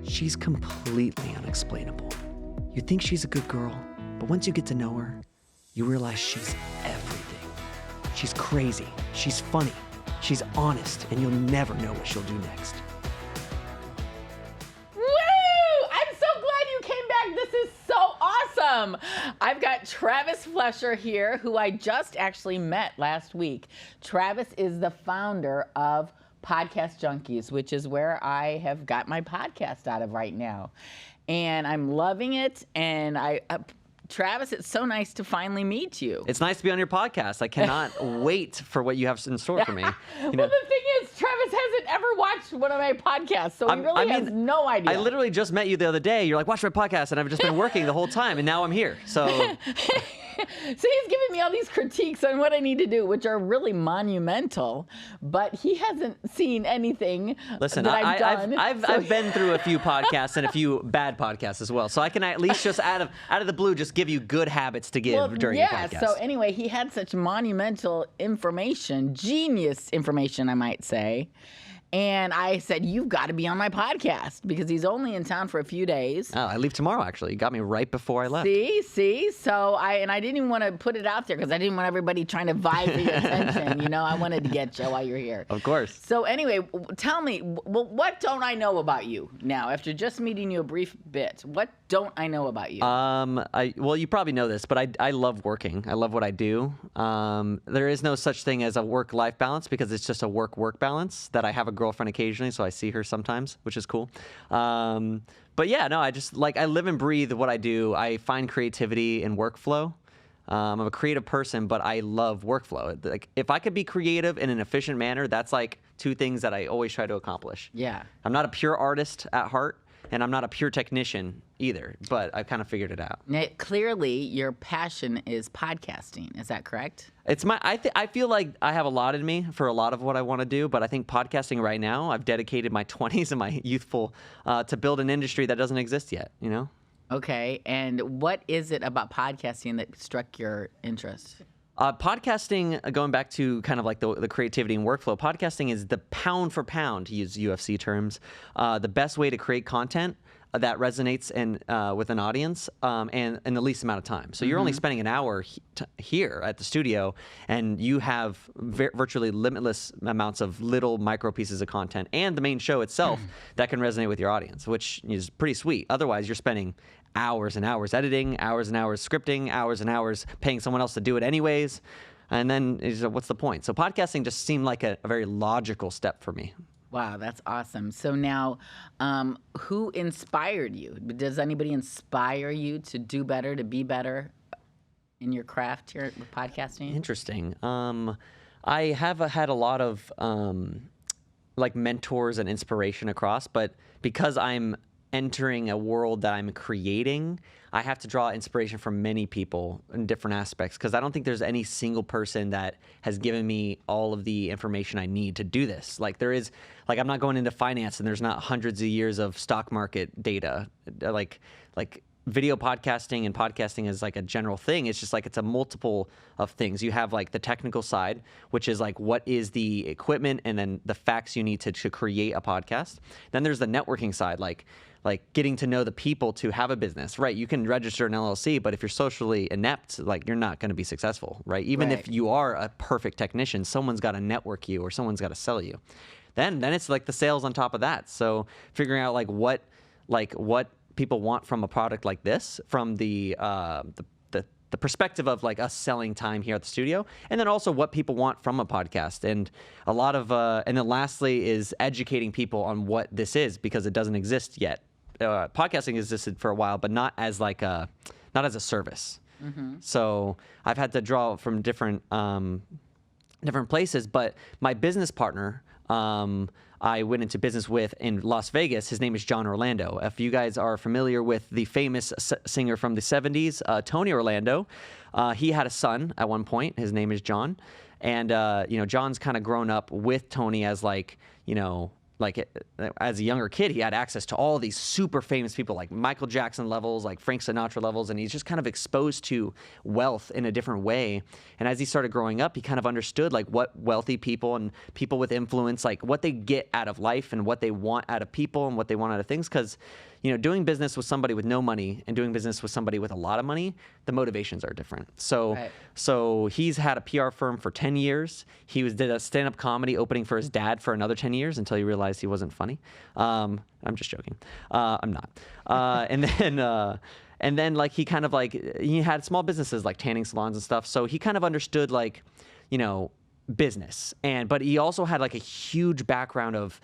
She's completely unexplainable. You think she's a good girl, but once you get to know her, you realize she's everything. She's crazy, she's funny, she's honest, and you'll never know what she'll do next. Woo! I'm so glad you came back. This is so awesome. I've got Travis Fletcher here, who I just actually met last week. Travis is the founder of Podcast Junkies, which is where I have got my podcast out of right now. And I'm loving it. And Travis, it's so nice to finally meet you. It's nice to be on your podcast. I cannot wait for what you have in store for me. Well, the thing is, Travis hasn't ever watched one of my podcasts, so he really has no idea. I literally just met you the other day. You're like, watch my podcast, and I've just been working the whole time, and now I'm here. So he's giving me all these critiques on what I need to do, which are really monumental, but he hasn't seen anything Listen, that I've done. I've been through a few podcasts and a few bad podcasts as well, so I can at least just out of the blue just give you good habits to give during your podcast. So anyway, he had such monumental information, genius information, I might say. And I said, you've got to be on my podcast because he's only in town for a few days. Oh, I leave tomorrow, actually. You got me right before I left. See? So I didn't even want to put it out there because I didn't want everybody trying to vie for your attention. You know, I wanted to get you while you're here. Of course. So anyway, tell me, what don't I know about you now after just meeting you a brief bit? What don't I know about you? Well, you probably know this, but I love working. I love what I do. There is no such thing as a work-life balance because it's just a work-work balance that I have a girlfriend occasionally, so I see her sometimes, which is cool. But yeah, no, I live and breathe what I do. I find creativity in workflow. I'm a creative person, but I love workflow. Like, if I could be creative in an efficient manner, that's like two things that I always try to accomplish. Yeah. I'm not a pure artist at heart, and I'm not a pure technician either, but I've kind of figured it out. Now, clearly, your passion is podcasting. Is that correct? It's I feel like I have a lot in me for a lot of what I want to do, but I think podcasting right now, I've dedicated my 20s and my youthful to build an industry that doesn't exist yet, you know? Okay, and what is it about podcasting that struck your interest? Podcasting, going back to kind of like the creativity and workflow, podcasting is the pound for pound, to use UFC terms, the best way to create content that resonates with an audience and in the least amount of time. So you're only spending an hour here at the studio, and you have virtually limitless amounts of little micro pieces of content and the main show itself that can resonate with your audience, which is pretty sweet. Otherwise, you're spending hours and hours editing, hours and hours scripting, hours and hours paying someone else to do it anyways. And then what's the point? So podcasting just seemed like a very logical step for me. Wow, that's awesome. So now, who inspired you? Does anybody inspire you to do better, to be better in your craft here with podcasting? Interesting. I have had a lot of like mentors and inspiration across, but because I'm entering a world that I'm creating, I have to draw inspiration from many people in different aspects because I don't think there's any single person that has given me all of the information I need to do this. Like there is, like I'm not going into finance and there's not hundreds of years of stock market data. Like video podcasting and podcasting is like a general thing. It's just like it's a multiple of things. You have like the technical side, which is like what is the equipment and then the facts you need to create a podcast. Then there's the networking side, like getting to know the people to have a business, right? You can register an LLC, but if you're socially inept, like you're not going to be successful, right? Even if you are a perfect technician, someone's got to network you or someone's got to sell you. Then it's like the sales on top of that. So figuring out like what people want from a product like this, from the perspective of like us selling time here at the studio, and then also what people want from a podcast, and a lot of and then lastly is educating people on what this is because it doesn't exist yet. Podcasting existed for a while, but not as a service. So I've had to draw from different places. But my business partner, I went into business with in Las Vegas. His name is John Orlando. If you guys are familiar with the famous singer from the 70s, Tony Orlando, he had a son at one point. His name is John. And, John's kind of grown up with Tony as like, as a younger kid, he had access to all these super famous people like Michael Jackson levels, like Frank Sinatra levels, and he's just kind of exposed to wealth in a different way. And as he started growing up, he kind of understood like what wealthy people and people with influence, like what they get out of life and what they want out of people and what they want out of things. Because doing business with somebody with no money and doing business with somebody with a lot of money, the motivations are different. So he's had a PR firm for 10 years. He did a stand-up comedy opening for his dad for another 10 years until he realized he wasn't funny. I'm just joking. I'm not. And then like he kind of like, he had small businesses like tanning salons and stuff. So he kind of understood like, business. But he also had like a huge background of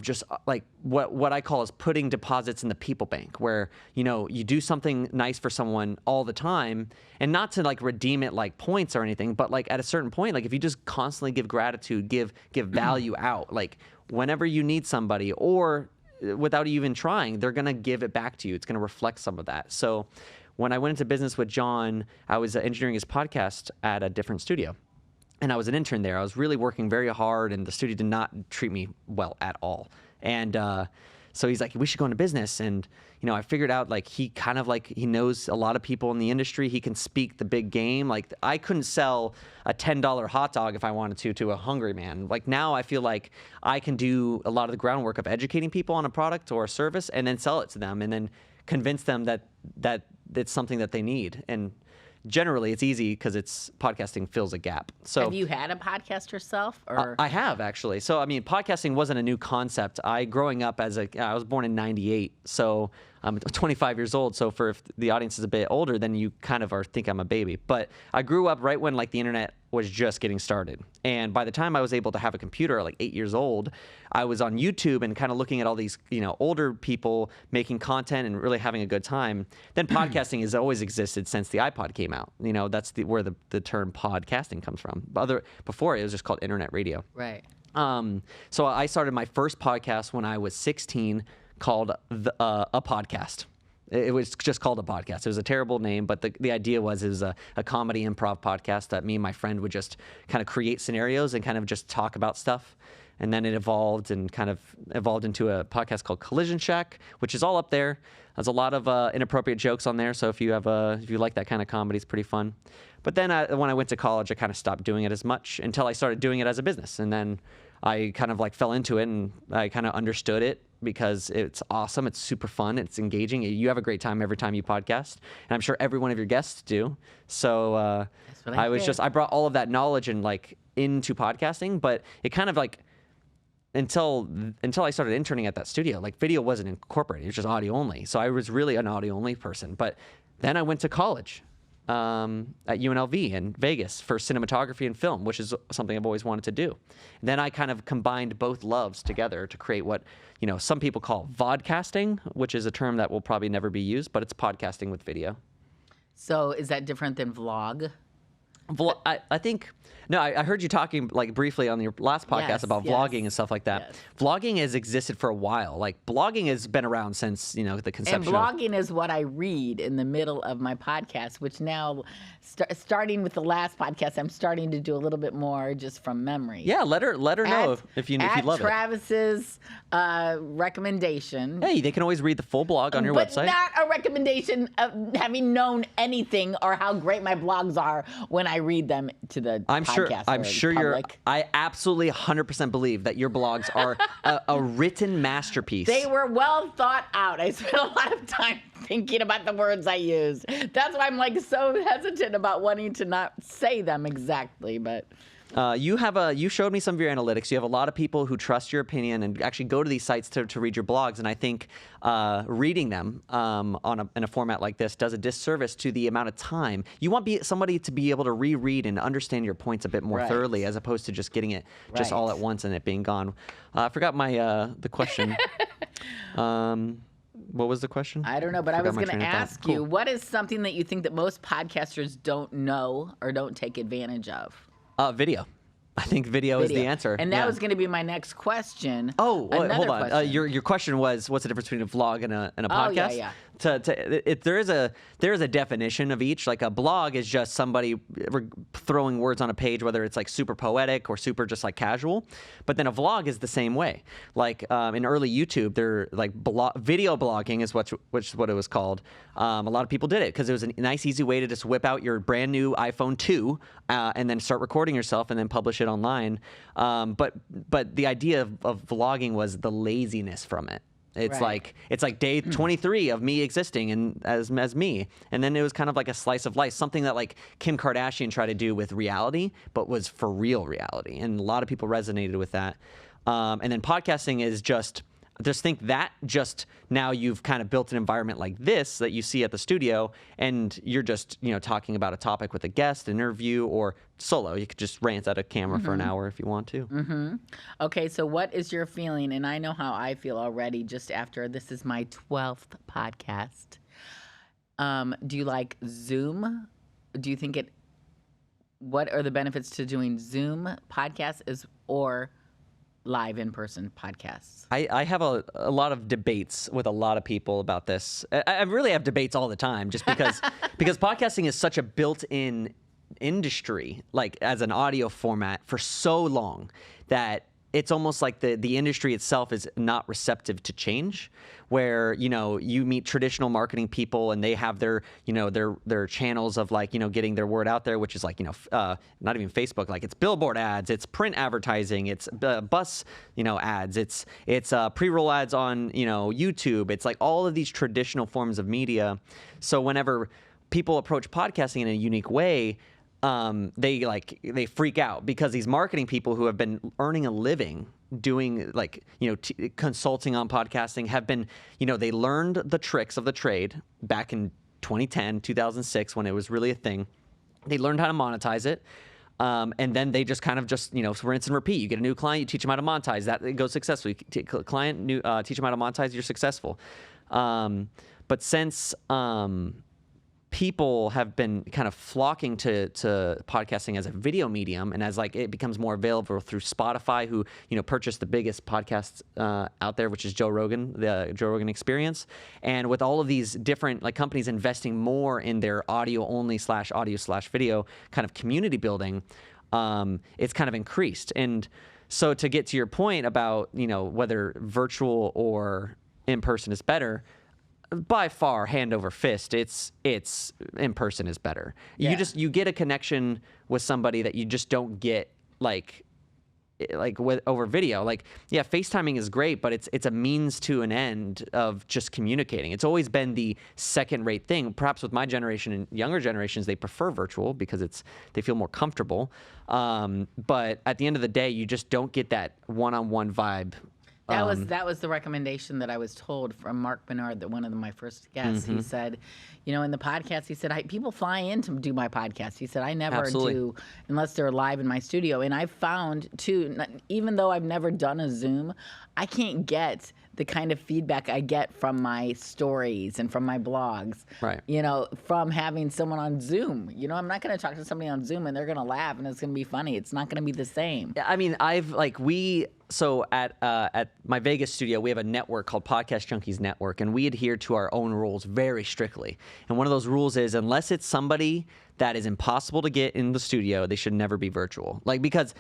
just like what I call is putting deposits in the people bank, where you do something nice for someone all the time, and not to like redeem it like points or anything, but like at a certain point, like if you just constantly give gratitude, give value out, like whenever you need somebody or without you even trying, they're gonna give it back to you. It's gonna reflect some of that. So when I went into business with John, I was engineering his podcast at a different studio. And I was an intern there. I was really working very hard, and the studio did not treat me well at all. And so he's like, we should go into business. And, I figured out like he knows a lot of people in the industry. He can speak the big game. Like I couldn't sell a $10 hot dog if I wanted to a hungry man. Like now I feel like I can do a lot of the groundwork of educating people on a product or a service and then sell it to them and then convince them that it's something that they need. And generally, it's easy because podcasting fills a gap. So, have you had a podcast yourself? Or I have actually. So, I mean, podcasting wasn't a new concept. Growing up I was born in '98, so I'm 25 years old. So, if the audience is a bit older, then you kind of think I'm a baby. But I grew up right when like the internet was just getting started, and by the time I was able to have a computer, like 8 years old, I was on YouTube and kind of looking at all these older people making content and really having a good time. Then podcasting has always existed since the iPod came out. That's where the term podcasting comes from. Before it was just called internet radio. Right. So I started my first podcast when I was 16 called A Podcast. It was just called A Podcast. It was a terrible name, but the idea was it was a comedy improv podcast that me and my friend would just kind of create scenarios and kind of just talk about stuff. And then it evolved into a podcast called Collision Shack, which is all up there. There's a lot of inappropriate jokes on there. So if you like that kind of comedy, it's pretty fun. But then when I went to college, I kind of stopped doing it as much until I started doing it as a business. And then I kind of like fell into it and I kind of understood it because it's awesome. It's super fun. It's engaging. You have a great time every time you podcast. And I'm sure every one of your guests do. So I brought all of that knowledge and like into podcasting, but it kind of like, until I started interning at that studio, like video wasn't incorporated. It was just audio only. So I was really an audio only person. But then I went to college at UNLV in Vegas for cinematography and film, which is something I've always wanted to do. And then I kind of combined both loves together to create what some people call vodcasting, which is a term that will probably never be used, but it's podcasting with video. So is that different than vlog? I think no. I heard you talking like briefly on your last podcast about vlogging and stuff like that. Yes. Vlogging has existed for a while. Like blogging has been around since the conception. And blogging is what I read in the middle of my podcast, which now, starting with the last podcast, I'm starting to do a little bit more just from memory. Yeah, let her know if you love it. Travis's recommendation. Hey, they can always read the full blog on your website. But not a recommendation of having known anything or how great my blogs are when I read them to the podcast. I'm sure I absolutely 100% believe that your blogs are a written masterpiece. They were well thought out. I spent a lot of time thinking about the words I use. That's why I'm like so hesitant about wanting to not say them exactly, but. You showed me some of your analytics. You have a lot of people who trust your opinion and actually go to these sites to read your blogs. And I think reading them in a format like this does a disservice to the amount of time. You want somebody to be able to reread and understand your points a bit more thoroughly, as opposed to just getting it just all at once and it being gone. I forgot the question. What was the question? I don't know, but I was going to ask you, what is something that you think that most podcasters don't know or don't take advantage of? Video. I think video is the answer. And that was going to be my next question. Oh, hold on. Your question was, what's the difference between a vlog and a podcast? Yeah. there is a definition of each. Like a blog is just somebody throwing words on a page, whether it's like super poetic or super just like casual. But then a vlog is the same way. Like in early YouTube, they're like video blogging is which is what it was called. A lot of people did it because it was a nice, easy way to just whip out your brand new iPhone 2 and then start recording yourself and then publish it online. But the idea of vlogging was the laziness from it. It's like day 23 of me existing and as me, and then it was kind of like a slice of life, something that like Kim Kardashian tried to do with reality, but was for real reality, and a lot of people resonated with that. And then podcasting is just think that just now you've kind of built an environment like this that you see at the studio, and you're just talking about a topic with a guest, an interview, or solo. You could just rant at a camera for an hour if you want to. Okay, so what is your feeling? And I know how I feel already just after this is my 12th podcast. Do you like Zoom? Do you think what are the benefits to doing Zoom podcasts or live in-person podcasts? I have a lot of debates with a lot of people about this. I really have debates all the time just because podcasting is such a built-in industry, like as an audio format for so long that it's almost like the industry itself is not receptive to change, where, you meet traditional marketing people and they have their channels of like, getting their word out there, which is like, not even Facebook, like it's billboard ads, it's print advertising, it's bus, ads, it's pre-roll ads on, YouTube. It's like all of these traditional forms of media. So whenever people approach podcasting in a unique way, they freak out because these marketing people who have been earning a living doing consulting on podcasting have been, they learned the tricks of the trade back in 2010, 2006 when it was really a thing. They learned how to monetize it. And then they just kind of rinse and repeat. You get a new client, you teach them how to monetize. That it goes successfully. Teach them how to monetize, you're successful. But since people have been kind of flocking to podcasting as a video medium, and as like it becomes more available through Spotify, who purchased the biggest podcast out there, which is Joe Rogan, the Joe Rogan Experience, and with all of these different like companies investing more in their audio only / audio / video kind of community building, it's kind of increased. And so to get to your point about whether virtual or in person is better, by far, hand over fist, it's in person is better. Yeah. You get a connection with somebody that you just don't get like over video. Like, yeah, FaceTiming is great, but it's a means to an end of just communicating. It's always been the second-rate thing. Perhaps with my generation and younger generations, they prefer virtual because they feel more comfortable. But at the end of the day, you just don't get that one-on-one vibe. That was the recommendation that I was told from Mark Bernard, that one of my first guests. He said, in the podcast, he said, people fly in to do my podcast. He said, I never do unless they're live in my studio. And I found too, even though I've never done a Zoom, I can't get the kind of feedback I get from my stories and from my blogs, right? From having someone on Zoom. I'm not going to talk to somebody on Zoom and they're going to laugh and it's going to be funny. It's not going to be the same. I mean, so at my Vegas studio, we have a network called Podcast Junkies Network, and we adhere to our own rules very strictly. And one of those rules is, unless it's somebody that is impossible to get in the studio, they should never be virtual. Because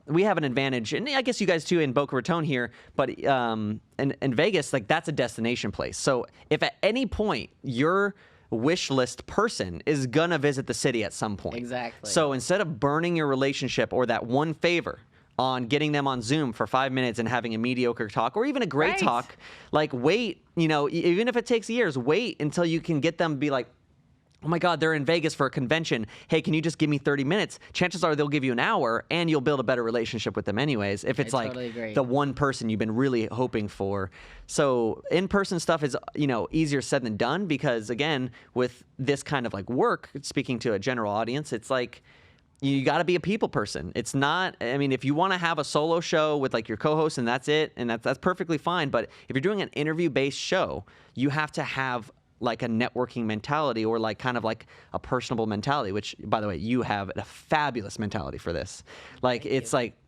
we have an advantage, and I guess you guys too in Boca Raton here, but in Vegas, that's a destination place. So if at any point your wish list person is gonna visit the city at some point. Exactly. So instead of burning your relationship or that one favor on getting them on Zoom for 5 minutes and having a mediocre talk or even a great talk, wait, even if it takes years, wait until you can get them to be like, oh my God, they're in Vegas for a convention. Hey, can you just give me 30 minutes? Chances are they'll give you an hour and you'll build a better relationship with them anyways, if it's totally agree. The one person you've been really hoping for. So in-person stuff is, easier said than done because, again, with this kind of work, speaking to a general audience, it's you got to be a people person. It's not, if you want to have a solo show with your co-host and that's it, and that's perfectly fine. But if you're doing an interview-based show, you have to have a networking mentality or a personable mentality, which, by the way, you have a fabulous mentality for this.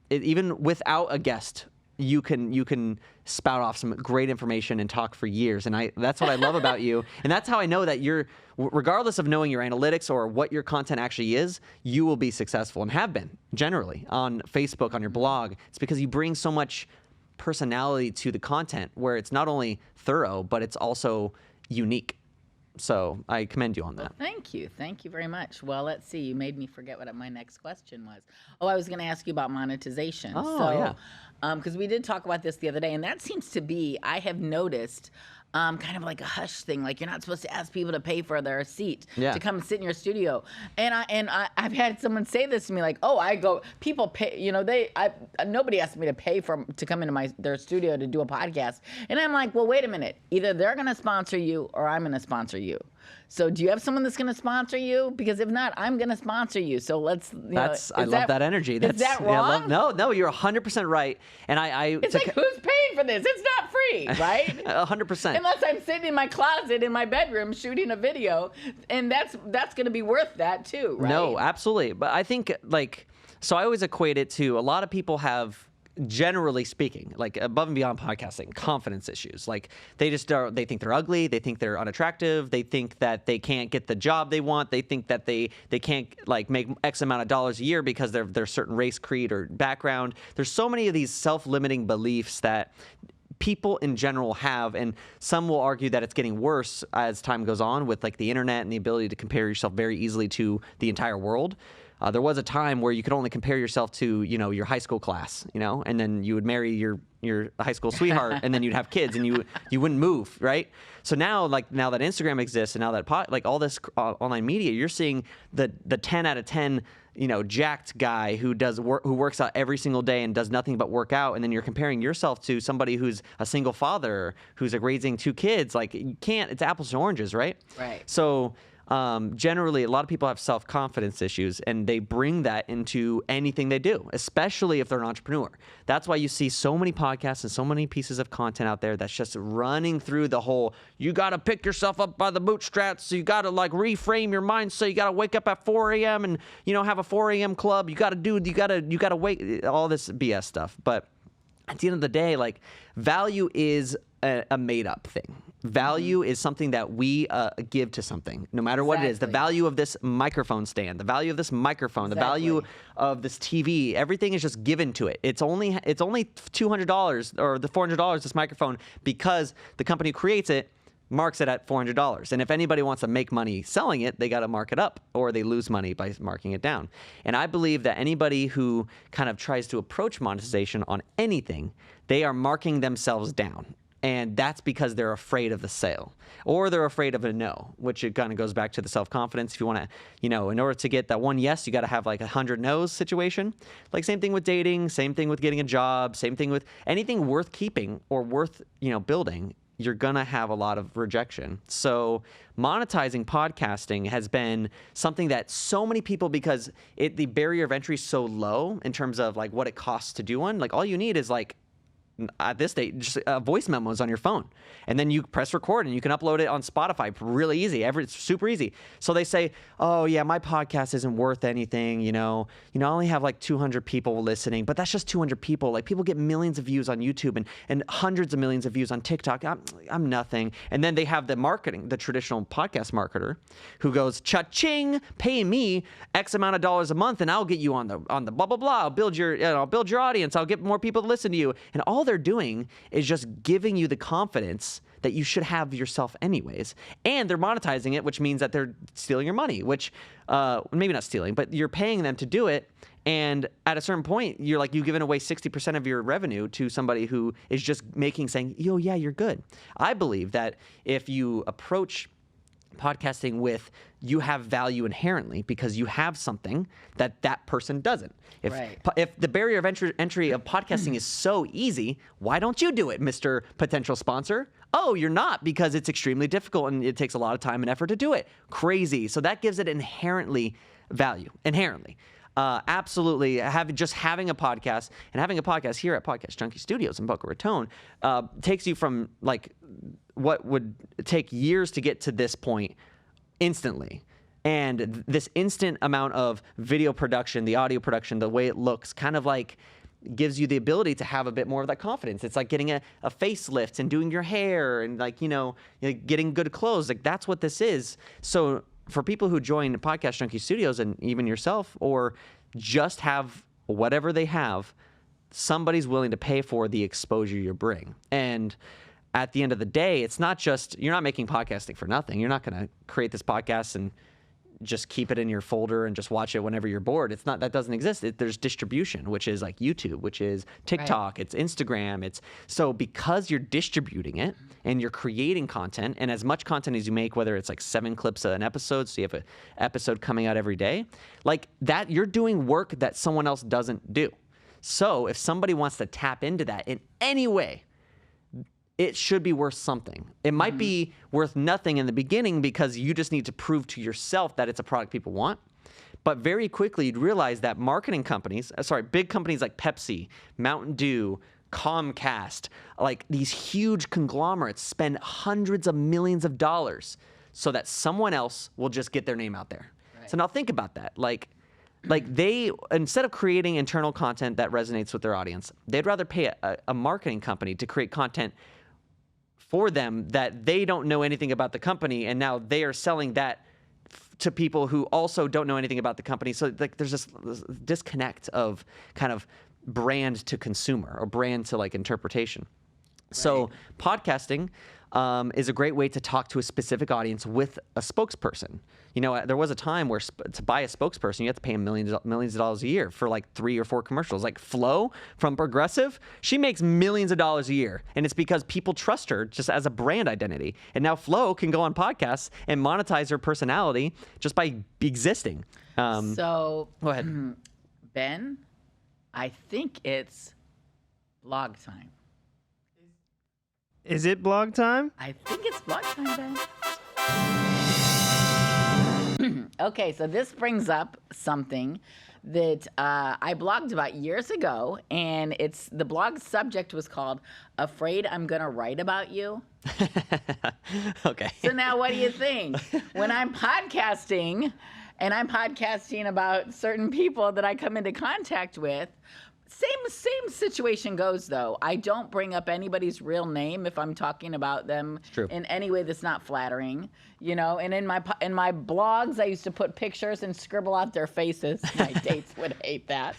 Even without a guest you can spout off some great information and talk for years. And that's what I love about you. And that's how I know that regardless of knowing your analytics or what your content actually is, you will be successful and have been generally on Facebook, on your blog. It's because you bring so much personality to the content where it's not only thorough, but it's also unique. So I commend you on that. Well, thank you very much. Well, let's see, you made me forget what my next question was. Oh, I was going to ask you about monetization. Yeah. Because we did talk about this the other day, and that seems to be, I have noticed, kind of like a hush thing. Like, you're not supposed to ask people to pay for their seat to come and sit in your studio. And I've had someone say this to me, like, oh, people pay, nobody asked me to pay to come into their studio to do a podcast. And I'm like, well, wait a minute. Either they're going to sponsor you or I'm going to sponsor you. So do you have someone that's going to sponsor you? Because if not, I'm going to sponsor you. So let's, I love that energy. Is that wrong? No, you're 100% right. And it's like, who's paying for this? It's not free, right? 100%. Unless I'm sitting in my closet in my bedroom shooting a video, and that's going to be worth that too, right? No, absolutely. But I think so I always equate it to a lot of people have, generally speaking, like above and beyond podcasting, confidence issues. Like they think they're ugly, they think they're unattractive, they think that they can't get the job they want, they think that they can't like make X amount of dollars a year because they're certain race, creed, or background. There's so many of these self-limiting beliefs that people in general have, and some will argue that it's getting worse as time goes on with like the internet and the ability to compare yourself very easily to the entire world. There was a time where you could only compare yourself to, your high school class, and then you would marry your high school sweetheart, and then you'd have kids, and you wouldn't move, right? So now that Instagram exists, and now that all this online media, you're seeing the 10 out of 10, jacked guy who works out every single day and does nothing but work out, and then you're comparing yourself to somebody who's a single father who's like raising 2 kids. Like you can't. It's apples to oranges, right? Right. So. Generally, a lot of people have self-confidence issues, and they bring that into anything they do, especially if they're an entrepreneur. That's why you see so many podcasts and so many pieces of content out there that's just running through the whole, you got to pick yourself up by the bootstraps, so you got to like reframe your mind, so you got to wake up at 4 a.m. and, have a 4 a.m. club. You got to wake, all this BS stuff. But at the end of the day, like, value is a made-up thing. Value is something that we give to something, no matter what it is. The value of this microphone stand, the value of this microphone, the value of this TV, everything is just given to it. It's only $200 or the $400, this microphone, because the company who creates it marks it at $400. And if anybody wants to make money selling it, they got to mark it up, or they lose money by marking it down. And I believe that anybody who kind of tries to approach monetization on anything, they are marking themselves down. And that's because they're afraid of the sale, or they're afraid of a no, which it kind of goes back to the self-confidence. If you want to, in order to get that one yes, you got to have like 100 no's situation. Like same thing with dating, same thing with getting a job, same thing with anything worth keeping or worth, building. You're going to have a lot of rejection. So monetizing podcasting has been something that so many people, because the barrier of entry is so low in terms of like what it costs to do one. Like all you need is like, at this stage, just voice memos on your phone, and then you press record and you can upload it on Spotify really easy. It's super easy. So they say, oh yeah, my podcast isn't worth anything. I only have like 200 people listening, but that's just 200 people. Like people get millions of views on YouTube and hundreds of millions of views on TikTok. I'm nothing. And then they have the traditional podcast marketer who goes, cha-ching, pay me X amount of dollars a month and I'll get you on the blah, blah, blah. I'll build your audience. I'll get more people to listen to you. And all they're doing is just giving you the confidence that you should have yourself anyways. And they're monetizing it, which means that they're stealing your money, which maybe not stealing, but you're paying them to do it. And at a certain point, you've given away 60% of your revenue to somebody who is just saying, yo, yeah, you're good. I believe that if you approach podcasting with, you have value inherently because you have something that person doesn't. If the barrier of entry of podcasting is so easy, why don't you do it, Mr. Potential Sponsor? Oh, you're not, because it's extremely difficult and it takes a lot of time and effort to do it. Crazy. So that gives it inherently value. Absolutely. Having a podcast, and having a podcast here at Podcast Junkie Studios in Boca Raton takes you from like what would take years to get to this point instantly. And this instant amount of video production, the audio production, the way it looks, kind of like gives you the ability to have a bit more of that confidence. It's like getting a facelift and doing your hair and like, getting good clothes. Like that's what this is. So for people who join Podcast Junkie Studios and even yourself, or just have whatever they have, somebody's willing to pay for the exposure you bring. And at the end of the day, it's not just, you're not making podcasting for nothing. You're not going to create this podcast and just keep it in your folder and just watch it whenever you're bored. It's not, that doesn't exist. There's distribution, which is like YouTube, which is TikTok, It's Instagram. So because you're distributing it and you're creating content, and as much content as you make, whether it's like 7 clips an episode, so you have an episode coming out every day, like that, you're doing work that someone else doesn't do. So if somebody wants to tap into that in any way, it should be worth something. It might be worth nothing in the beginning because you just need to prove to yourself that it's a product people want. But very quickly, you'd realize that marketing companies, big companies like Pepsi, Mountain Dew, Comcast, like these huge conglomerates spend hundreds of millions of dollars so that someone else will just get their name out there. Right. So now think about that. Like they, instead of creating internal content that resonates with their audience, they'd rather pay a marketing company to create content for them that they don't know anything about the company, and now they are selling that to people who also don't know anything about the company. So like there's this disconnect of kind of brand to consumer or brand to like interpretation. Right. So podcasting is a great way to talk to a specific audience with a spokesperson. There was a time where to buy a spokesperson, you have to pay them millions of dollars a year for like 3 or 4 commercials. Like Flo from Progressive, she makes millions of dollars a year. And it's because people trust her just as a brand identity. And now Flo can go on podcasts and monetize her personality just by existing. So go ahead. Ben, I think it's blog time. Is it blog time? I think it's blog time, Ben. Okay, so this brings up something that I blogged about years ago, and the blog subject was called "Afraid I'm Gonna Write About You." Okay. So now, what do you think? When I'm podcasting, and I'm podcasting about certain people that I come into contact with. Same situation goes, though. I don't bring up anybody's real name if I'm talking about them in any way that's not flattering, And in my blogs, I used to put pictures and scribble out their faces. My dates would hate that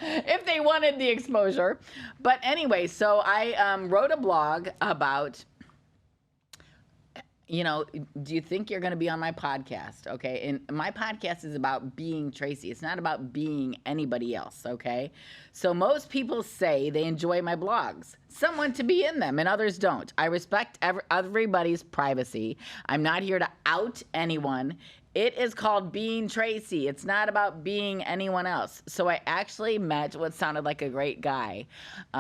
if they wanted the exposure. But anyway, so I wrote a blog about. Do you think you're going to be on my podcast? Okay. And my podcast is about being Tracy. It's not about being anybody else. Okay. So most people say they enjoy my blogs. Some want to be in them and others don't. I respect everybody's privacy. I'm not here to out anyone. It is called Being Tracy. It's not about being anyone else. So I actually met what sounded like a great guy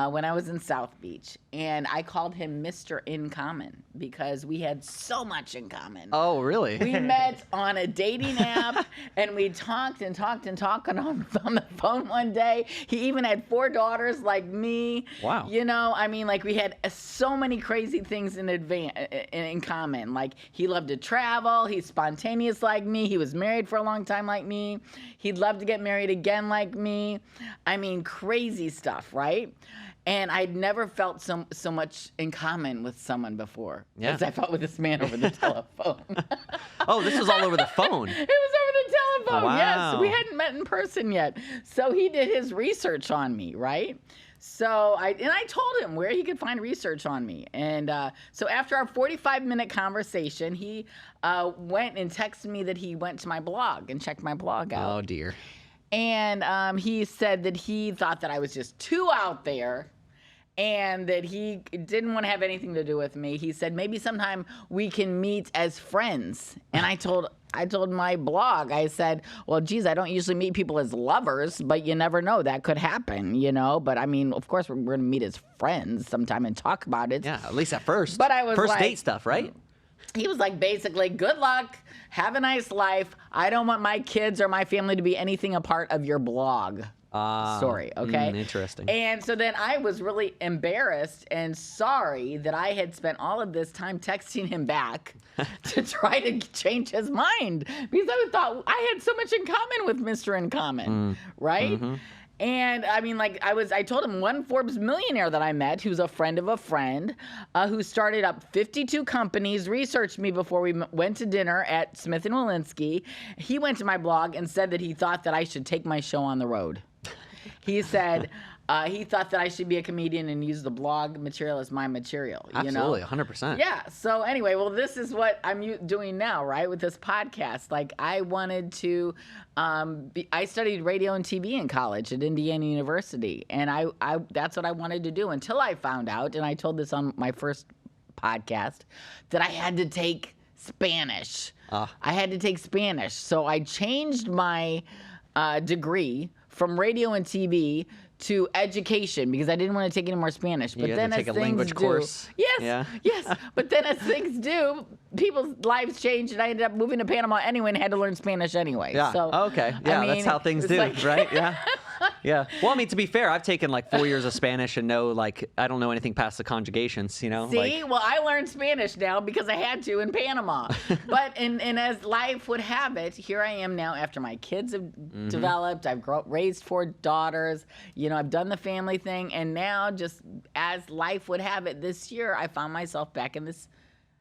when I was in South Beach. And I called him Mr. Incommon because we had so much in common. Oh, really? We met on a dating app, and we talked on the phone one day. He even had 4 daughters like me. Wow. We had so many crazy things in common. Like, he loved to travel. He's spontaneous like me. He was married for a long time like me. He'd love to get married again like me. Crazy stuff, right? And I'd never felt so much in common with someone before as I felt with this man over the telephone. Oh, this was all over the phone. It was over the telephone. Wow. Yes, we hadn't met in person yet. So he did his research on me, right? So I told him where he could find research on me. And so after our 45-minute conversation, he went and texted me that he went to my blog and checked my blog out. Oh, dear. And he said that he thought that I was just too out there and that he didn't want to have anything to do with me. He said, maybe sometime we can meet as friends. And I told my blog, I said, well, geez, I don't usually meet people as lovers, but you never know. That could happen, But, of course, we're going to meet as friends sometime and talk about it. Yeah, at least at first. But I was first date stuff, right? He was like, basically, good luck, have a nice life. I don't want my kids or my family to be anything a part of your blog story, okay? Interesting. And so then I was really embarrassed and sorry that I had spent all of this time texting him back to try to change his mind because I thought I had so much in common with Mr. Incommon, right? Mm-hmm. And I mean, like I told him one Forbes millionaire that I met, who's a friend of a friend, who started up 52 companies, researched me before we went to dinner at Smith and Walensky. He went to my blog and said that he thought that I should take my show on the road. He said he thought that I should be a comedian and use the blog material as my material. Absolutely, you know? 100%. Yeah. So anyway, well, this is what I'm doing now, right, with this podcast. Like, I wanted to. I studied radio and TV in college at Indiana University, and I that's what I wanted to do until I found out, and I told this on my first podcast, that I had to take Spanish. I had to take Spanish, so I changed my degree from radio and TV to education because I didn't want to take any more Spanish. But You had then to take as a things language do, course. yes, Yeah. yes. But then as things do, people's lives change, and I ended up moving to Panama anyway and had to learn Spanish anyway. Yeah. So, Okay. Yeah, I that's mean, how things it's do, like- right? Yeah. Yeah. Well, I mean, to be fair, I've taken like 4 years of Spanish and I don't know anything past the conjugations, you know? See, well, I learned Spanish now because I had to in Panama. But and as life would have it, here I am now after my kids have developed. I've raised 4 daughters. You know, I've done the family thing, and now just as life would have it, this year I found myself back in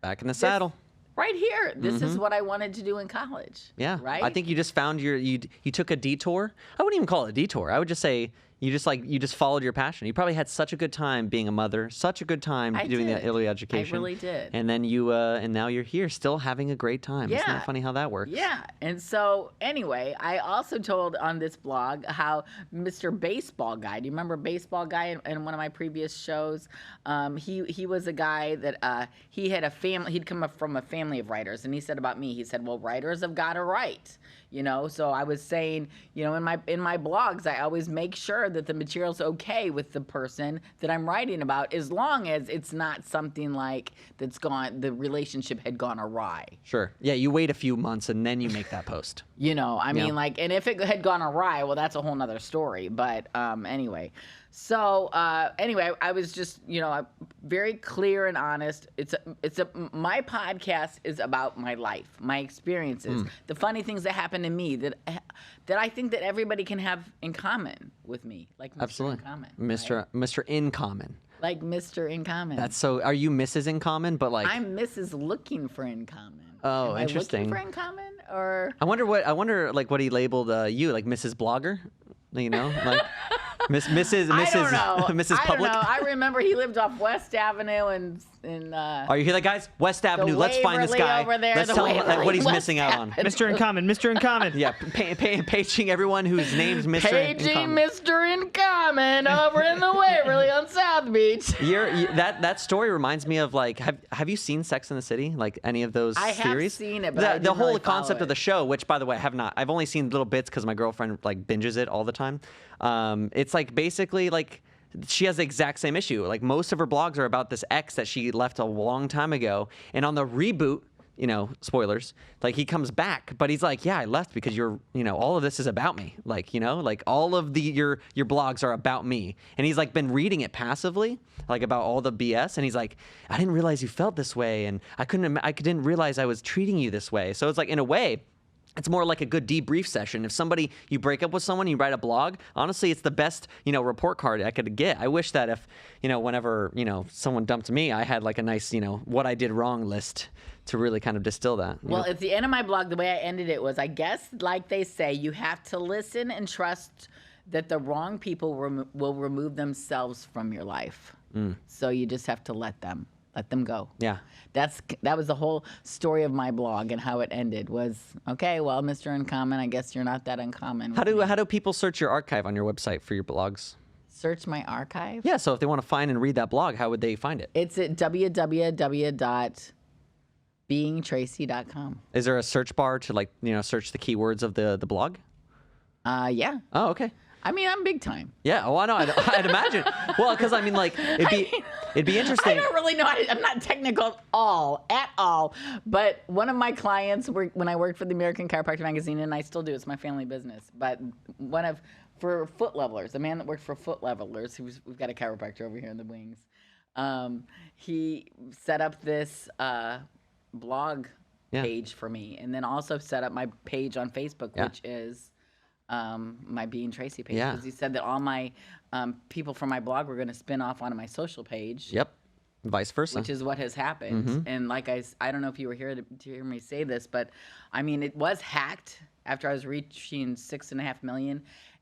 Back in the saddle. right here. This is what I wanted to do in college. Yeah. Right. I think you just found you took a detour. I wouldn't even call it a detour. I would just say you just followed your passion. You probably had such a good time being a mother, such a good time I doing did. the early education. I really did. And then and now you're here still having a great time. Isn't Yeah. that funny how that works? Yeah. And so anyway, I also told on this blog how Mr. Baseball Guy, do you remember Baseball Guy in one of my previous shows? He was a guy that he had a family, he'd come up from a family of writers, and he said about me, he said, well, writers have got to write. You know, so I was saying, you know, in my blogs, I always make sure that the material's okay with the person that I'm writing about, as long as it's not something like the relationship had gone awry. Sure. Yeah, you wait a few months and then you make that post. You know, I mean, Yeah. like, and if it had gone awry, well, that's a whole nother story. But anyway, so anyway, I was just, you know, very clear and honest. My podcast is about my life, my experiences, the funny things that happen to me that I think that everybody can have in common with me, like Mr. Absolutely. In Common, Mr. In Common. like Mr. In Common. That's so. Are you Mrs. In Common? But like, I'm Mrs. Looking for In Common. Oh, Am interesting. I looking for In Common, or I wonder like what he labeled you, like Mrs. Blogger, you know, like Mrs. I don't know. Mrs. I Public. don't know. I remember he lived off West Avenue and Are you hear that, guys? West Avenue. Let's find this Waverly guy. over there, Let's the tell him Waverly what he's West missing out on. Avenue. Mr. In Common, Mr. In Common. Yeah, paging everyone whose name's Mr. In Paging Common. Mr. In Common over in the Waverly on South Beach. That story reminds me of like have you seen Sex in the City? Like any of those I have series? seen it, but I the didn't whole really concept follow of the it. show, which by the way I have not. I've only seen little bits because my girlfriend like binges it all the time. It's like basically like she has the exact same issue. Like most of her blogs are about this ex that she left a long time ago, and on the reboot, you know, spoilers, like he comes back, but he's like, yeah, I left because all of this is about me. Like, you know, like all of your blogs are about me. And he's like been reading it passively, like about all the BS. And he's like, I didn't realize you felt this way. And I didn't realize I was treating you this way. So it's like, in a way, it's more like a good debrief session. If you break up with someone, you write a blog, honestly, it's the best, report card I could get. I wish that if, whenever, someone dumped me, I had like a nice, what I did wrong list to really kind of distill that. Well, at the end of my blog, the way I ended it was, I guess, like they say, you have to listen and trust that the wrong people will remove themselves from your life. So you just have to let them go. Yeah. That was the whole story of my blog, and how it ended was, okay, well, Mr. Uncommon, I guess you're not that uncommon. How do people search your archive on your website for your blogs? Search my archive? Yeah, so if they want to find and read that blog, how would they find it? It's at www.beingtracy.com. Is there a search bar to search the keywords of the blog? Yeah. Oh, okay. I mean, I'm big time. Yeah, well, I know. I'd imagine. Well, because I mean, like, it'd be interesting. I don't really know I'm not technical at all. But one of my clients, when I worked for the American Chiropractic Magazine, and I still do, it's my family business. But for Foot Levelers, a man that worked for Foot Levelers, we've got a chiropractor over here in the wings. He set up this blog page for me, and then also set up my page on Facebook, which is my Being Tracy page. Yeah. Because he said that all my people from my blog were going to spin off onto my social page. Yep. Vice versa. Which is what has happened. And like I don't know if you were here to hear me say this, but I mean, it was hacked after I was reaching 6.5 million.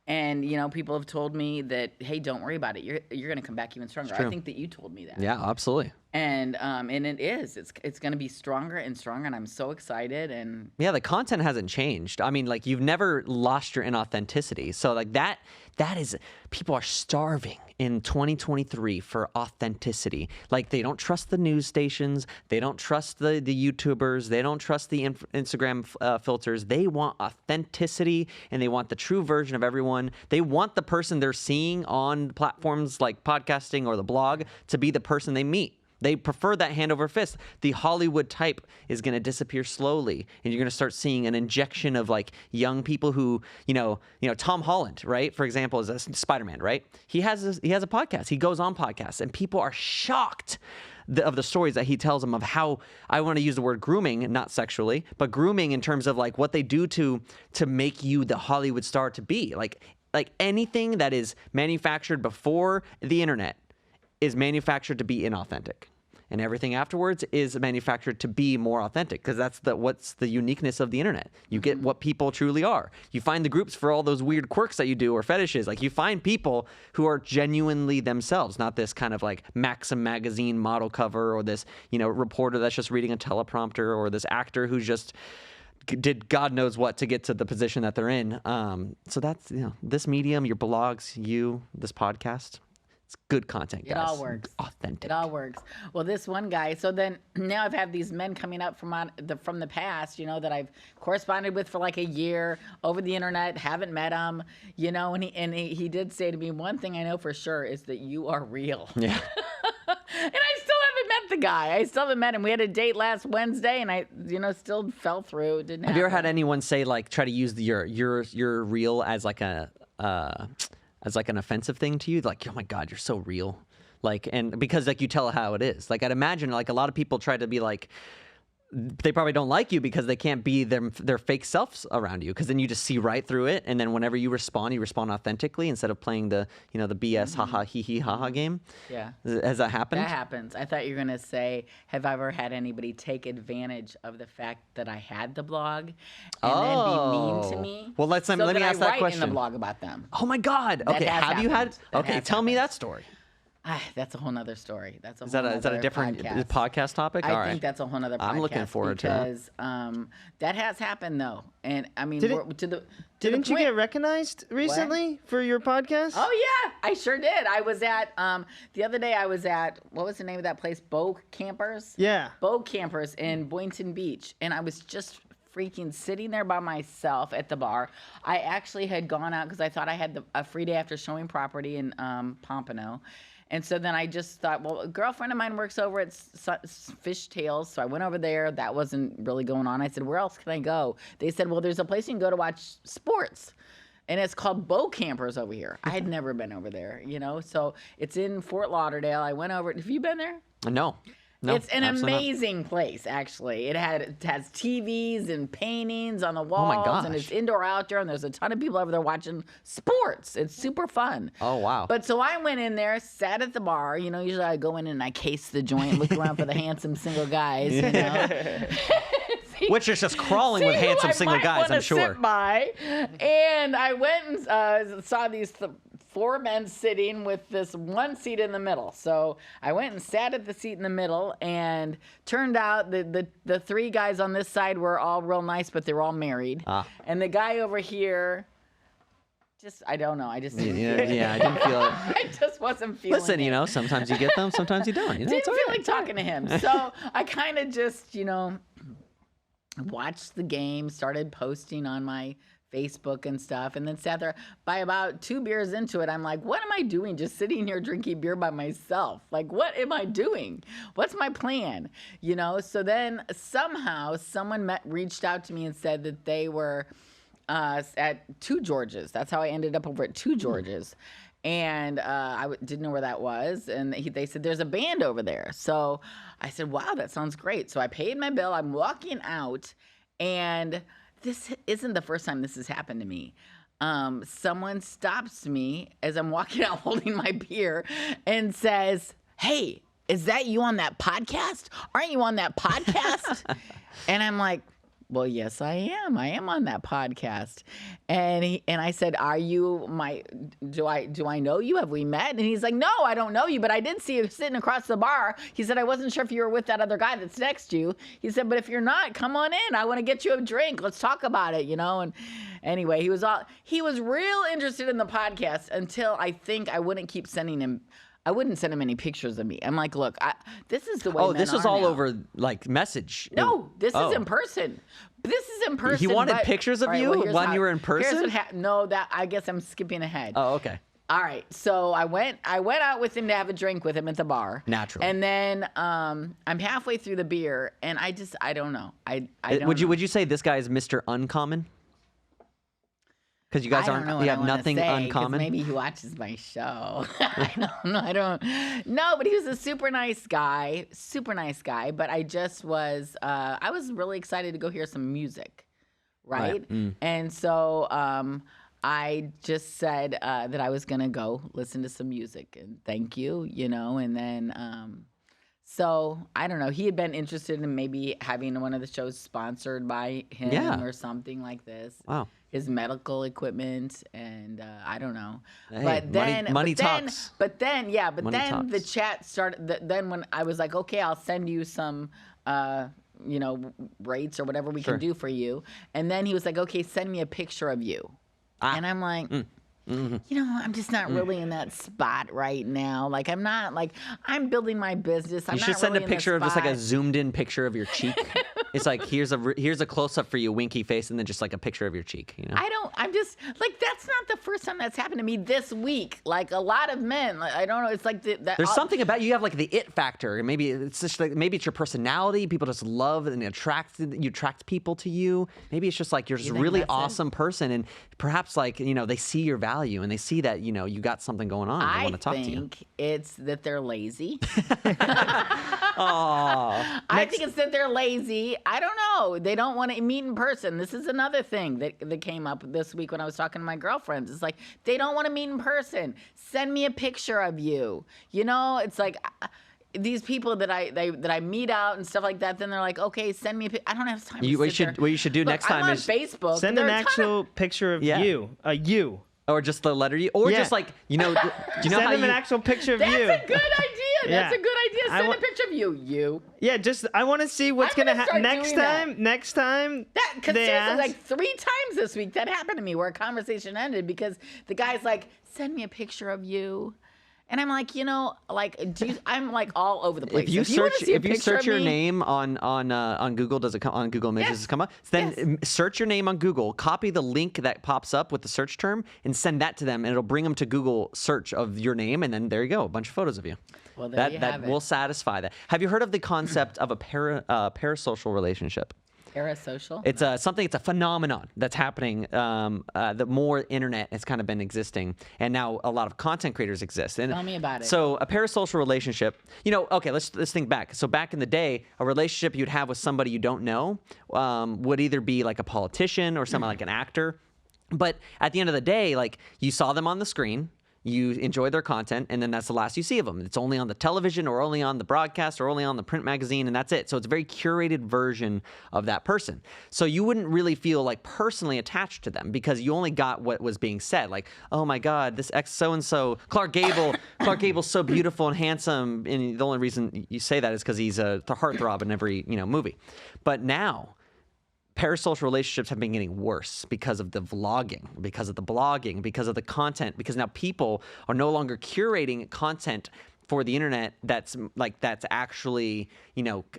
And, you know, people have told me that, hey, don't worry about it. You're going to come back even stronger. I think that you told me that. Yeah, absolutely. And it is. It's going to be stronger and stronger, and I'm so excited. And yeah, the content hasn't changed. I mean, like, you've never lost your inauthenticity. So, like, that is, people are starving in 2023 for authenticity. Like, they don't trust the news stations. They don't trust the YouTubers. They don't trust the Instagram filters. They want authenticity, and they want the true version of everyone. They want the person they're seeing on platforms like podcasting or the blog to be the person they meet. They prefer that hand over fist. The Hollywood type is going to disappear slowly, and you're going to start seeing an injection of like young people who, you know, Tom Holland, right? For example, is a Spider-Man, right? He has a podcast. He goes on podcasts, and people are shocked of the stories that he tells them of how, I want to use the word grooming, not sexually, but grooming in terms of like what they do to make you the Hollywood star to be. Like anything that is manufactured before the internet is manufactured to be inauthentic, and everything afterwards is manufactured to be more authentic, because that's what's the uniqueness of the internet. You get what people truly are. You find the groups for all those weird quirks that you do or fetishes. Like, you find people who are genuinely themselves, not this kind of like Maxim magazine model cover, or this, you know, reporter that's just reading a teleprompter, or this actor who's just did God knows what to get to the position that they're in. So that's, you know, this medium, your blogs, this podcast. It's good content, guys. It all works. Authentic. It all works. Well, this one guy. So then now I've had these men coming up from the past, you know, that I've corresponded with for like a year over the internet. Haven't met him, you know. And he did say to me, one thing I know for sure is that you are real. Yeah. And I still haven't met the guy. I still haven't met him. We had a date last Wednesday, and I, you know, still fell through. Didn't happen. Have you ever had anyone say, like, try to use you're real as like an offensive thing to you? Like, oh my God, you're so real. Like, and because like you tell how it is. Like, I'd imagine like a lot of people try to be like, they probably don't like you because they can't be their fake selves around you, because then you just see right through it, and then whenever you respond authentically instead of playing the BS haha hee hee haha game. Yeah. Has that happened? That happens. I thought you were gonna say, have I ever had anybody take advantage of the fact that I had the blog and then be mean to me? Well, let me ask that question. In the blog about them. Oh my God. Okay, have you had? Okay, tell me that story. That's a whole nother story. Is that a different podcast topic? I think that's a whole nother podcast. I'm looking forward to it. Because that has happened, though. And I mean, didn't you get recognized recently for your podcast? Oh, yeah, I sure did. I was at, the other day I was at, what was the name of that place? Bow Campers? Yeah. Bow Campers in Boynton Beach. And I was just freaking sitting there by myself at the bar. I actually had gone out because I thought I had a free day after showing property in Pompano. And so then I just thought, well, a girlfriend of mine works over at Fishtails, so I went over there. That wasn't really going on. I said, where else can I go? They said, well, there's a place you can go to watch sports, and it's called Bow Campers over here. I had never been over there, you know, so it's in Fort Lauderdale. I went over. Have you been there? No, it's an amazing place, actually. It has TVs and paintings on the walls. Oh my gosh. And it's indoor, outdoor, and there's a ton of people over there watching sports. It's super fun. Oh, wow. But so I went in there, sat at the bar. You know, usually I go in and I case the joint, look around for the handsome single guys, you know. Which is just crawling with handsome single guys, I'm sure. Sit by. And I went and saw these four men sitting with this one seat in the middle. So I went and sat at the seat in the middle, and turned out the three guys on this side were all real nice, but they were all married. And the guy over here, I don't know. I just yeah, I didn't feel it. I just wasn't feeling Listen, it. you know, sometimes you get them, sometimes you don't. You know, Didn't feel like talking to him. So I kind of just, you know, watched the game, started posting on my Facebook and stuff, and then sat there. By about 2 beers into it, I'm like, what am I doing just sitting here drinking beer by myself? Like, what am I doing? What's my plan? You know, so then somehow someone reached out to me and said that they were at Two Georges. That's how I ended up over at Two Georges. And I didn't know where that was. And they said, there's a band over there. So I said, wow, that sounds great. So I paid my bill. I'm walking out, and this isn't the first time this has happened to me. someone stops me as I'm walking out holding my beer and says, "Hey, is that you on that podcast? Aren't you on that podcast?" And I'm like, "Well, yes, I am. I am on that podcast." And I said, "Are you do I know you? Have we met?" And he's like, "No, I don't know you, but I did see you sitting across the bar." He said, "I wasn't sure if you were with that other guy that's next to you." He said, "But if you're not, come on in. I want to get you a drink. Let's talk about it, And anyway, he was real interested in the podcast until I think I wouldn't keep sending him. I wouldn't send him any pictures of me. I'm like, "Look, this is the way men this was are all now." over like message. No, this is in person. This is in person. He wanted but- pictures of All right, you well, here's when how- you were in person? Here's what no, that I guess I'm skipping ahead. Oh, okay. All right, so I went out with him to have a drink with him at the bar. Naturally. And then I'm halfway through the beer, and I don't know. I don't know. Would you say this guy is Mr. Uncommon? Because you guys I don't know aren't. what You I have wanna nothing say, 'cause uncommon. Maybe he watches my show. I don't know. I don't. No, but he was a super nice guy. Super nice guy. But I just was. I was really excited to go hear some music, right? And so I just said that I was gonna go listen to some music and thank you, And then so I don't know. He had been interested in maybe having one of the shows sponsored by him Yeah. or something like this. Wow. His medical equipment, and I don't know. Hey, but then, money but then, talks. but then, yeah, but Money then the talks. chat started. Then when I was like, "Okay, I'll send you some, rates or whatever we Sure. can do for you," and then he was like, "Okay, send me a picture of you," and I'm like. I'm just not really in that spot right now. Like, I'm not, like, I'm building my business. I'm You not should send really a in the picture of just like a spot. zoomed in picture of your cheek. It's like here's a close up for you, winky face, and then just like a picture of your cheek. I'm just like, that's not the first time that's happened to me this week. Like, a lot of men, like, I don't know. It's like There's something about you have like the it factor, and maybe it's just like maybe it's your personality. People just love and you attract people to you. Maybe it's just like you're just a think really that's it? awesome person, and perhaps like they see your value and they see that you got something going on. They want to talk to you. I think it's that they're lazy. Oh, I think it's that they're lazy. I don't know. They don't want to meet in person. This is another thing that came up this week when I was talking to my girlfriends. It's like, they don't want to meet in person. Send me a picture of you. It's like these people that I meet out and stuff like that. Then they're like, "Okay, send me a I don't have time. What you should do next time I'm on is Facebook. Send an actual picture of you. You. or just the letter U, or Yeah. just like do you know Send how them you an actual picture of That's you. a good idea. That's Yeah. a good idea. I Send wa- a picture of you. You. Yeah, just I want to see what's I'm gonna gonna happen start next doing that. time. Next time Because they seriously, ask. like 3 times this week that happened to me where a conversation ended because the guy's like, "Send me a picture of you." And I'm like, I'm like all over the place. If you wanna search see a if you picture search of your me- name on Google, does it come on Google Images? Yes. Does it come up? Then Yes. search your name on Google, copy the link that pops up with the search term, and send that to them, and it'll bring them to Google search of your name, and then there you go, a bunch of photos of you. Well, there you that have it. will satisfy that. Have you heard of the concept of a parasocial relationship? Parasocial? It's it's a phenomenon that's happening. The more internet has kind of been existing, and now a lot of content creators exist. And Tell me about it. So a parasocial relationship, okay, let's think back. So back in the day, a relationship you'd have with somebody you don't know would either be like a politician or someone like an actor. But at the end of the day, like you saw them on the screen. You enjoy their content, and then that's the last you see of them. It's only on the television or only on the broadcast or only on the print magazine, and that's it. So it's a very curated version of that person. So you wouldn't really feel like personally attached to them because you only got what was being said. Like, oh my God, this ex so-and-so, Clark Gable's so beautiful and handsome. And the only reason you say that is because he's a heartthrob in every movie. But now, parasocial relationships have been getting worse because of the vlogging, because of the blogging, because of the content, because now people are no longer curating content for the internet that's actually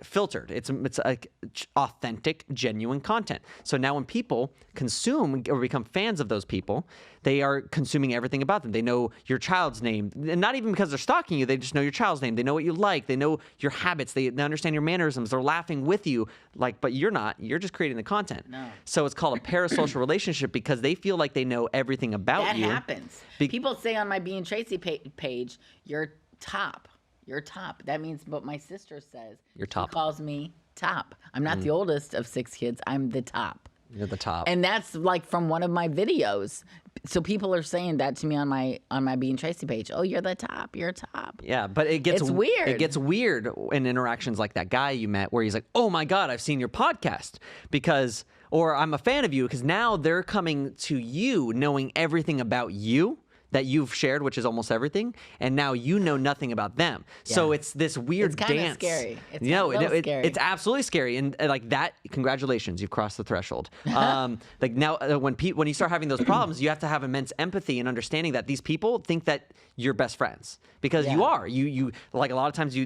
filtered. It's like authentic, genuine content. So now when people consume or become fans of those people, they are consuming everything about them. They know your child's name, and not even because they're stalking you. They just know your child's name. They know what you like. They know your habits. They understand your mannerisms. They're laughing with you, but you're not. You're just creating the content. No. So it's called a parasocial relationship because they feel like they know everything about That you. happens. People say on my Being Tracy page, "You're top. You're top." That means what my sister says. You're top. She calls me top. I'm not the oldest of 6 kids. I'm the top. You're the top. And that's like from one of my videos. So people are saying that to me on my Being Tracy page. Oh, you're the top. You're top. Yeah, but it's weird. It gets weird in interactions like that guy you met where he's like, "Oh my God, I've seen your podcast," or I'm a fan of you, because now they're coming to you knowing everything about you that you've shared, which is almost everything, and now you know nothing about them. Yeah. So it's this weird dance. It's kind of scary. It's scary. It's absolutely scary, and like that. Congratulations, you've crossed the threshold. Like now, when you start having those problems, you have to have immense empathy and understanding that these people think that you're best friends, because you are. You like a lot of times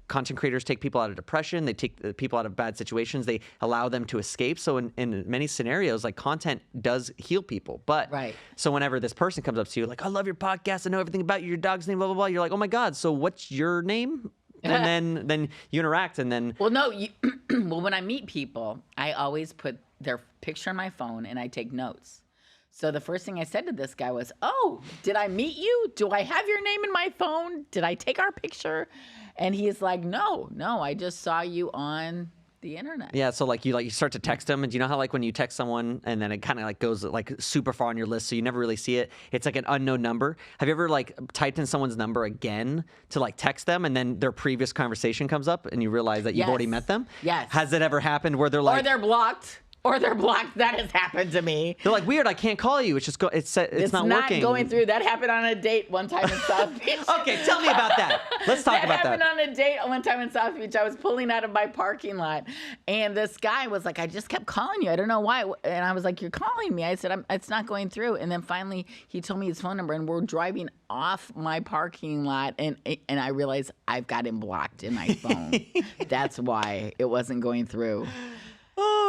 content creators take people out of depression. They take people out of bad situations. They allow them to escape. So in many scenarios, like content does heal people. But so whenever this person comes up to you like, I love your podcast, I know everything about you, your dog's name, blah blah blah. You're like, oh my God, so what's your name? And then you interact, and then well, when I meet people, I always put their picture on my phone and I take notes. So the first thing I said to this guy was, "Oh, did I meet you? Do I have your name in my phone? Did I take our picture?" And he's like, "No, I just saw you on the internet." Yeah, so you start to text them, and do you know how like when you text someone and then it kind of like goes like super far on your list, so you never really see it. It's like an unknown number. Have you ever like typed in someone's number again to like text them, and then their previous conversation comes up, and you realize that you've already met them? Yes. Has it ever happened where they're like, or they're blocked? Or they're blocked. That has happened to me. They're like, weird, I can't call you. It's just it's not working. Going through. That happened on a date one time in South Beach. Okay, tell me about that. Let's talk about that. That happened on a date one time in South Beach. I was pulling out of my parking lot, and this guy was like, I just kept calling you. I don't know why. And I was like, you're calling me. I said, it's not going through. And then finally, he told me his phone number, and we're driving off my parking lot, and I realized I've got him blocked in my phone. That's why it wasn't going through.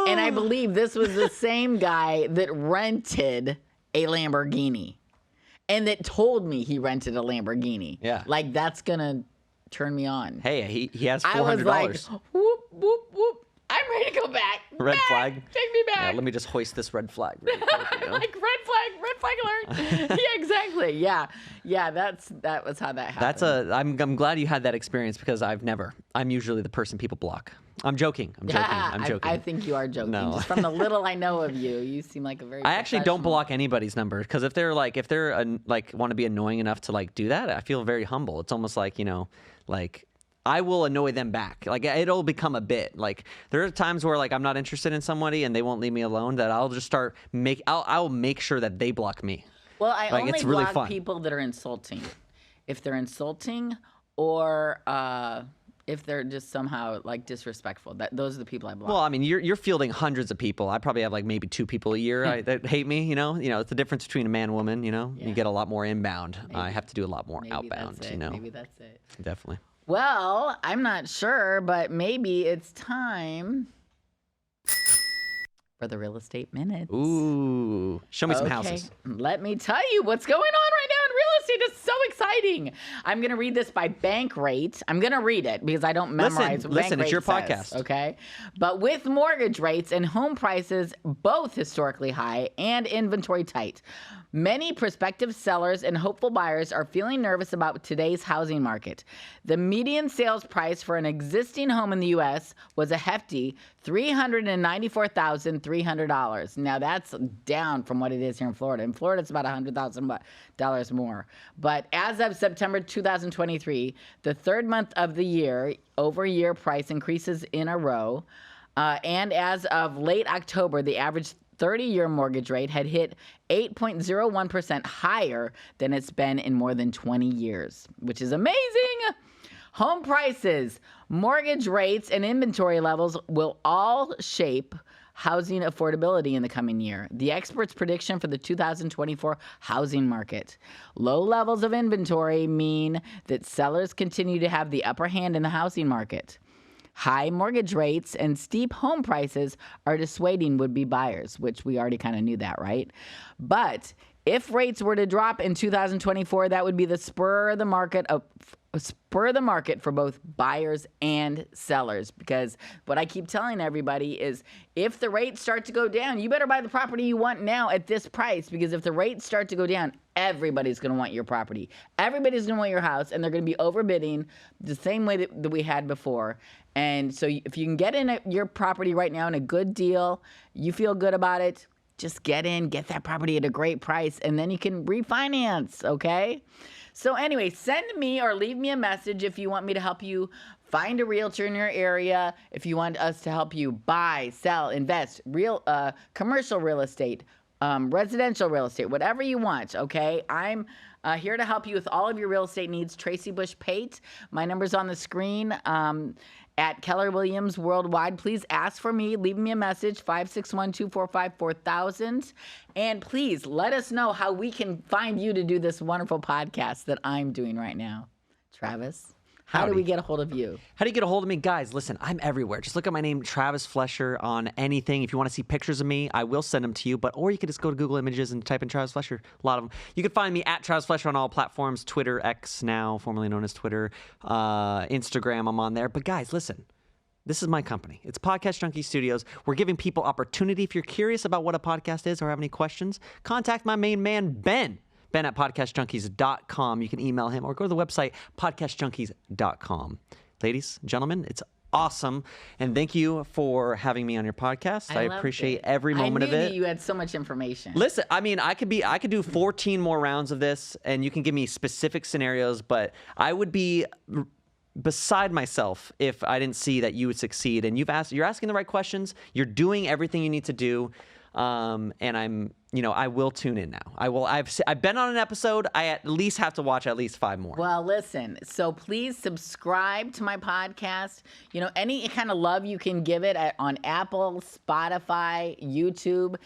And I believe this was the same guy that rented a Lamborghini and that told me he rented a Lamborghini. Yeah. Like, that's going to turn me on. Hey, he has $400. I was like, whoop, whoop, whoop. I'm ready to go back. Red flag. Take me back. Yeah, let me just hoist this red flag. Really quick, you know? Like, red flag alert. Yeah, exactly. Yeah, that was how that happened. I'm glad you had that experience, because I'm usually the person people block. I'm joking. I'm joking. I think you are joking. No. Just from the little I know of you, you seem like a very. I actually don't block anybody's number, because if they're want to be annoying enough to like do that, I feel very humble. It's almost like, like I will annoy them back. Like it'll become a bit. Like there are times where like I'm not interested in somebody and they won't leave me alone, that I'll just I'll make sure that they block me. Well, I only it's really block fun. people that are insulting. If they're insulting, or if they're just somehow like disrespectful, those are the people I block. Well, I mean, you're fielding hundreds of people. I probably have like maybe 2 people a year that hate me. It's the difference between a man and woman. You get a lot more inbound. I have to do a lot more outbound. That's it. Maybe that's it. Definitely. Well, I'm not sure, but maybe it's time for the real estate minutes. Ooh, show me some houses. Let me tell you what's going on right now in real estate. It's so exciting. I'm going to read this by bank rate. I'm going to read it because I don't memorize what bank rate it's your says, podcast. Okay? But with mortgage rates and home prices both historically high and inventory tight, many prospective sellers and hopeful buyers are feeling nervous about today's housing market. The median sales price for an existing home in the U.S. was a hefty $394,300. Now, that's down from what it is here in Florida. In Florida, it's about $100,000 more. But as of September 2023, the third month of the year, over-year price increases in a row. And as of late October, the average 30-year mortgage rate had hit 8.01% higher than it's been in more than 20 years, which is amazing. Home prices, mortgage rates, and inventory levels will all shape housing affordability in the coming year. The experts' prediction for the 2024 housing market. Low levels of inventory mean that sellers continue to have the upper hand in the housing market. High mortgage rates and steep home prices are dissuading would-be buyers, which we already kind of knew that, right? But if rates were to drop in 2024, that would be the spur the market for both buyers and sellers. Because what I keep telling everybody is, if the rates start to go down, you better buy the property you want now at this price, because if the rates start to go down, everybody's going to want your property. Everybody's going to want your house, and they're going to be overbidding the same way that we had before. And so if you can get in your property right now in a good deal, you feel good about it, just get in, get that property at a great price, and then you can refinance, okay? So anyway, send me or leave me a message if you want me to help you find a realtor in your area, if you want us to help you buy, sell, invest, commercial real estate, residential real estate, whatever you want, okay? I'm here to help you with all of your real estate needs. Tracy Bush Pate. My number's on the screen. At Keller Williams Worldwide. Please ask for me. Leave me a message, 561-245-4000. And please let us know how we can find you to do this wonderful podcast that I'm doing right now. Travis, how do we get a hold of you? How do you get a hold of me? Guys, listen, I'm everywhere. Just look at my name, Travis Fletcher, on anything. If you want to see pictures of me, I will send them to you. Or you can just go to Google Images and type in Travis Fletcher. A lot of them. You can find me at Travis Fletcher on all platforms. Twitter, X now, formerly known as Twitter. Instagram, I'm on there. But guys, listen. This is my company. It's Podcast Junkies Studios. We're giving people opportunity. If you're curious about what a podcast is or have any questions, contact my main man, Ben at podcastjunkies.com. You can email him or go to the website, podcastjunkies.com. Ladies, gentlemen, it's awesome. And thank you for having me on your podcast. I appreciate every moment of it. I knew that you had so much information. Listen, I mean, I could do 14 more rounds of this, and you can give me specific scenarios, but I would be beside myself if I didn't see that you would succeed. And you're asking the right questions. You're doing everything you need to do. And I will tune in now. I've been on an episode. I at least have to watch at least 5 more. Well, listen, so please subscribe to my podcast. Any kind of love you can give it on Apple, Spotify, YouTube.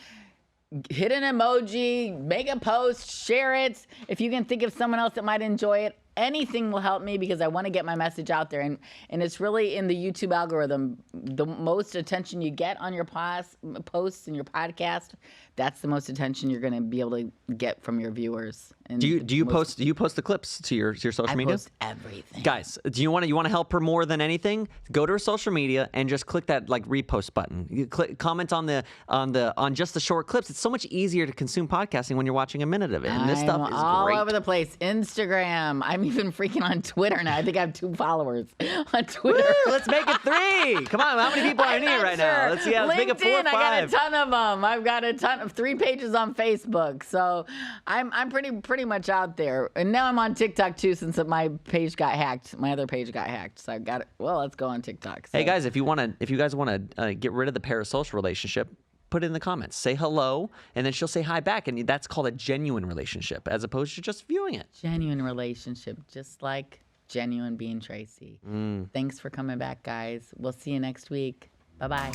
Hit an emoji, make a post, share it. If you can think of someone else that might enjoy it, anything will help me because I want to get my message out there. And it's really in the YouTube algorithm. The most attention you get on your posts and your podcast, that's the most attention you're going to be able to get from your viewers. And do you post the clips to your social media? I post everything. Guys, do you want to help her more than anything? Go to her social media and just click that repost button. You comment on just the short clips. It's so much easier to consume podcasting when you're watching a minute of it. And this stuff is all great. over the place. Instagram. I'm even freaking on Twitter now. I think I have 2 followers on Twitter. Woo, let's make it 3. Come on, how many people are in here right now? Let's make it 4 or 5. I got a ton of them. I've got a ton of 3 pages on Facebook. So I'm pretty much out there. And now I'm on TikTok too since my page got hacked. My other page got hacked. So I got it. Well, let's go on TikTok. So. Hey guys, if you guys want to get rid of the parasocial relationship, put it in the comments. Say hello, and then she'll say hi back, and that's called a genuine relationship, as opposed to just viewing it. Genuine relationship, just like genuine Being Tracy. Thanks for coming back, guys. We'll see you next week. Bye-bye.